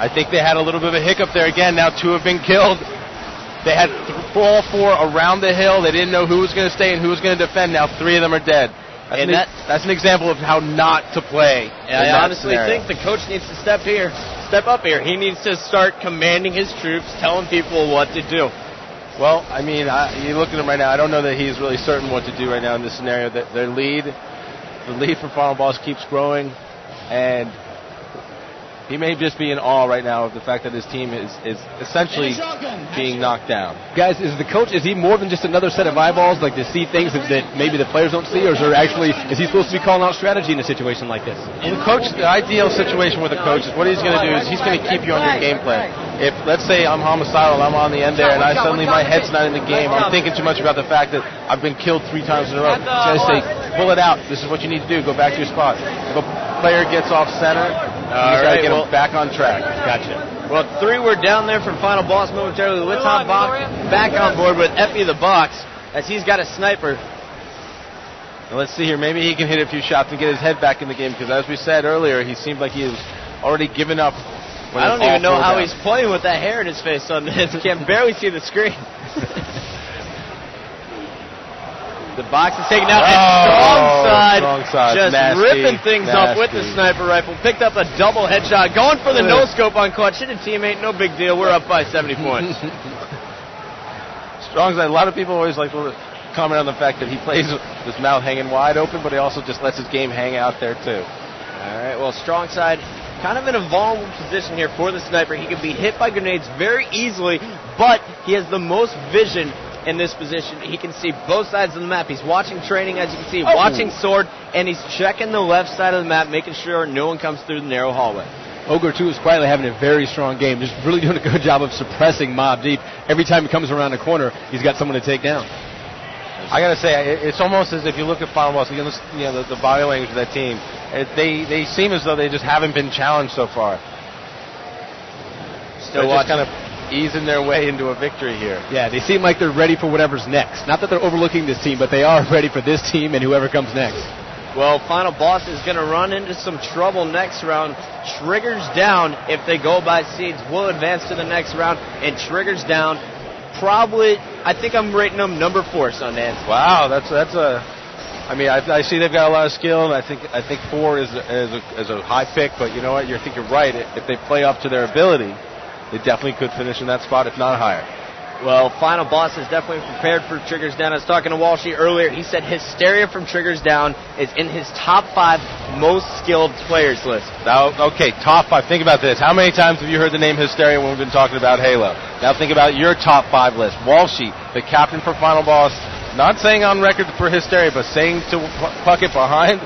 I think they had a little bit of a hiccup there again. Now 2 have been killed. They had all 4 around the hill. They didn't know who was going to stay and who was going to defend. Now 3 of them are dead. That's an example of how not to play. I honestly think the coach needs to step up here. He needs to start commanding his troops, telling people what to do. Well, I mean, you look at him right now. I don't know that he's really certain what to do right now in this scenario. The lead for Final Boss keeps growing, and he may just be in awe right now of the fact that his team is essentially being knocked down. Guys, is he more than just another set of eyeballs, like to see things that maybe the players don't see, or is he supposed to be calling out strategy in a situation like this? The ideal situation with a coach is what he's going to do is he's going to keep you on your game plan. If, let's say, I'm homicidal, I'm on the end there, and my head's not in the game, I'm thinking too much about the fact that I've been killed 3 times in a row. He's going to say, pull it out. This is what you need to do. Go back to your spot. If a player gets off center, you got to get him back on track. Gotcha. Well, 3 were down there from Final Boss momentarily. With Top Box back on board with Effie the Box as he's got a sniper. Now let's see here. Maybe he can hit a few shots and get his head back in the game because, as we said earlier, he seemed like he was already given up. I don't even know how he's playing with that hair in his face. So I can barely see the screen. The box is taken out, and StrongSide just ripping things up with the sniper rifle. Picked up a double headshot, going for the no-scope on clutch. Hit a teammate, no big deal. We're up by 70 points. StrongSide, a lot of people always like to comment on the fact that he plays with his mouth hanging wide open, but he also just lets his game hang out there, too. All right, well, StrongSide kind of in a vulnerable position here for the sniper. He can be hit by grenades very easily, but he has the most vision in this position. He can see both sides of the map. He's watching training, as you can see, watching sword, and he's checking the left side of the map, making sure no one comes through the narrow hallway. OGRE, too, is quietly having a very strong game, just really doing a good job of suppressing Mob Deep. Every time he comes around the corner, he's got someone to take down. I got to say, it's almost as if you look at Final Boss, the body language of that team, they seem as though they just haven't been challenged so far. They're just kind of easing their way into a victory here. Yeah, they seem like they're ready for whatever's next. Not that they're overlooking this team, but they are ready for this team and whoever comes next. Well, Final Boss is going to run into some trouble next round. Triggers down if they go by seeds. Will advance to the next round, and Triggers down. Probably, I think I'm rating them number 4, Sundance. Wow, that's a. I mean, I see they've got a lot of skill, and I think 4 is a high pick. But you know what? I think you're right. If they play up to their ability, they definitely could finish in that spot, if not higher. Well, Final Boss is definitely prepared for Triggers Down. I was talking to Walshy earlier. He said Hysteria from Triggers Down is in his top 5 most skilled players list. Now, okay, top 5. Think about this. How many times have you heard the name Hysteria when we've been talking about Halo? Now think about your top 5 list. Walshy, the captain for Final Boss, not saying on record for Hysteria, but saying to puck it behind,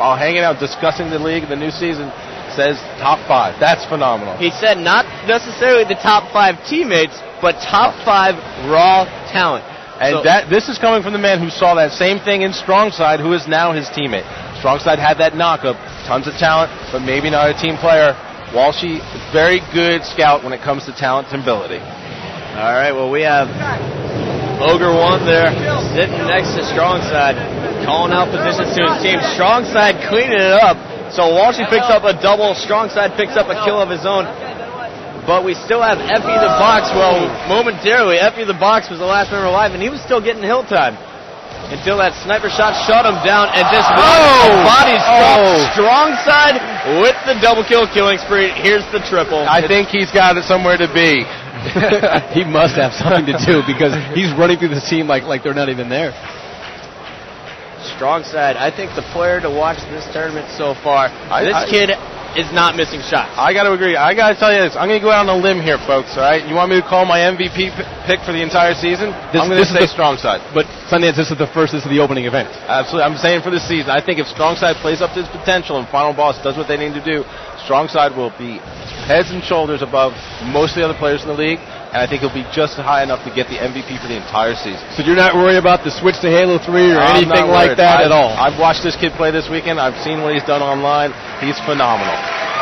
while hanging out discussing the league, the new season, says top 5. That's phenomenal. He said not necessarily the top 5 teammates, but top 5 raw talent. And this is coming from the man who saw that same thing in StrongSide, who is now his teammate. StrongSide had that knock-up, tons of talent, but maybe not a team player. Walshy, very good scout when it comes to talent and ability. All right, well, we have OGRE 1 there, sitting next to StrongSide, calling out positions to his team. StrongSide cleaning it up. So Walshy picks up a double, StrongSide picks up a kill of his own. But we still have Effie the Box. Well, momentarily, Effie the Box was the last member alive, and he was still getting hill time. Until that sniper shot shut him down, and just body StrongSide with the double kill killing spree. Here's the triple. I think he's got it somewhere to be. He must have something to do because he's running through the team like they're not even there. StrongSide, I think the player to watch this tournament so far. This kid is not missing shots. I got to agree. I got to tell you this. I'm going to go out on a limb here, folks, all right? You want me to call my MVP pick for the entire season? I'm going to say StrongSide. But, Sundance, this is the opening event. Absolutely. I'm saying for the season. I think if StrongSide plays up to his potential and Final Boss does what they need to do, StrongSide will be heads and shoulders above most of the other players in the league, and I think he'll be just high enough to get the MVP for the entire season. So you're not worried about the switch to Halo 3 or anything like that at all? I've watched this kid play this weekend. I've seen what he's done online. He's phenomenal.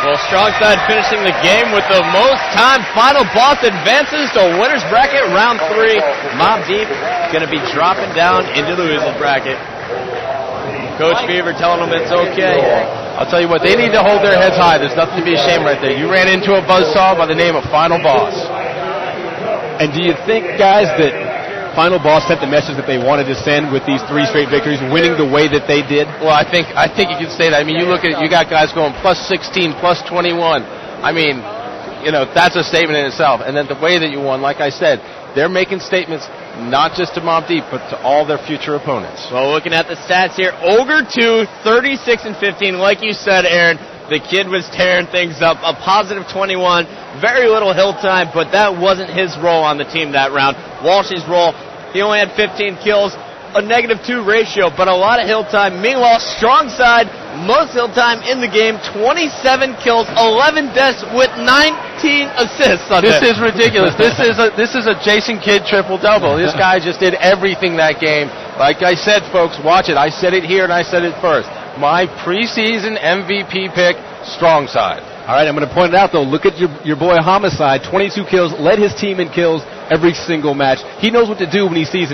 Well, StrongSide finishing the game with the most time. Final Boss advances to winner's bracket round 3. Mob Deep going to be dropping down into the losers bracket. Coach Beaver telling them it's okay. I'll tell you what, they need to hold their heads high. There's nothing to be ashamed right there. You ran into a buzzsaw by the name of Final Boss. And do you think, guys, that Final Boss sent the message that they wanted to send with these 3 straight victories, winning the way that they did? Well, I think you can say that. I mean, you look at it, you got guys going plus 16, plus 21. I mean, that's a statement in itself. And then the way that you won, like I said, they're making statements not just to Mob Deep, but to all their future opponents. Well, looking at the stats here, OGRE 2, 36-15. Like you said, Aaron, the kid was tearing things up. A positive 21, very little hill time, but that wasn't his role on the team that round. Walshy's role, he only had 15 kills, a -2 ratio, but a lot of hill time. Meanwhile, StrongSide, most hill time in the game, 27 kills, 11 deaths with 19 assists on this. Is ridiculous. This is a Jason Kidd triple-double. This guy just did everything that game. Like I said, folks, watch it. I said it here and I said it first. My preseason MVP pick, StrongSide. All right, I'm going to point it out, though. Look at your boy Homicide, 22 kills, led his team in kills every single match. He knows what to do when he sees